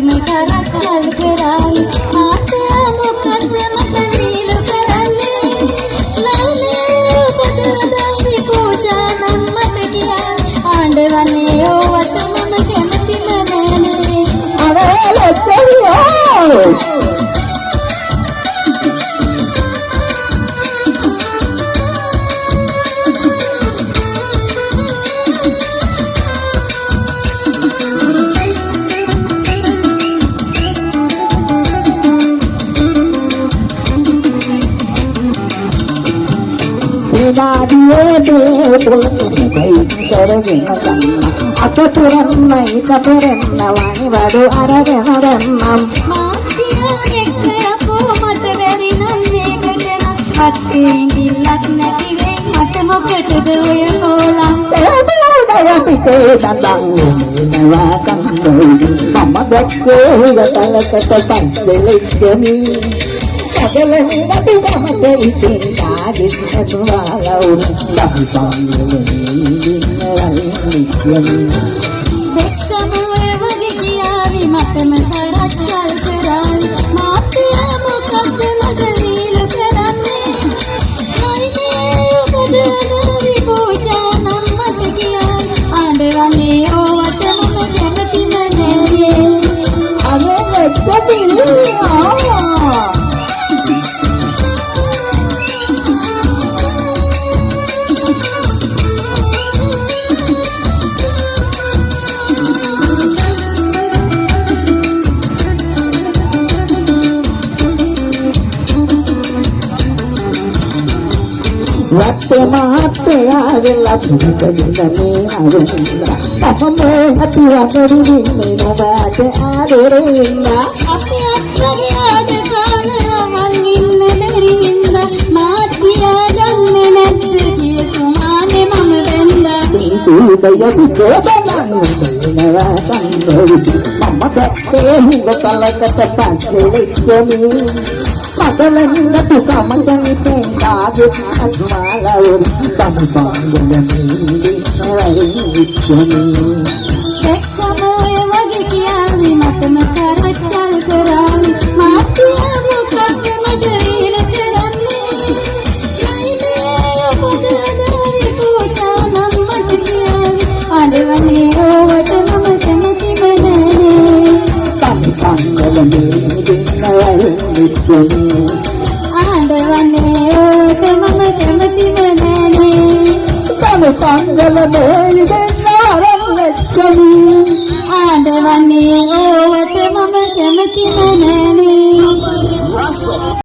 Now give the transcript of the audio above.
में करकल कराई आते मुकद्दमत नील करने लाले बदरदारी पूजा नम्मत किया आंडवने ओ वतन में केमति मने अरे लच्छियो aku perenna ika perenna wani wadu aragenadannam මාත්‍යයෙක්කෝ මට බැරි නම් මේකට අත්යෙන් දිල්ලක් නැතිවේ මට මොකටද ඔය හොලම් පිටේ දඳන් නවා කන්දෝයි මම දැක්කේ හුගතලකට පස්සෙලෙච්චමි කදලෙන් නැති ගමට ඉතින් ආදිත් අතුවාලවුන් දෙක්කම ඔය වගේ කියාවි මටම කරච්චල් කරාවි මාත්‍ය මොකක්ද මගලීල කරන්නේ අයිනේ ඔබදනවි පූජා නම් මට කියාවි ආඬවන්නේ ඕවට මම කැමතිම නෑ අනේ නැත්තේ Wate mate avela sudane arunda Pahame hati wagari vinne nobate aderenda අපි අත්වගේ ආඩකාන මං ඉන්න බැරි හින්දා මාත්‍යා දන්නේ නැද්ද කිය සුමානේ මම වෙන්දා Udaya picodanan Nawa kandoi Mama dekke hugatalakata passelecchami Madalanna tukamanganite kaagit atmalawun Tamupangalami dinawaichami දෙක්කම ඔය වගේ කියාවි මටම කරච්චල් කරාවි මාත්‍යා මොකක්ද මගලීල කරන්නේ අයිනේ ඔබදනවි පූජා නම් මට කියාවි ආඬවන්නේ ඕවට මම කැමතිම නෑ Tamupangalami dinawaichami ආඬවන්නේ ඕවට මම කැමතිම නෑ Tamupangalami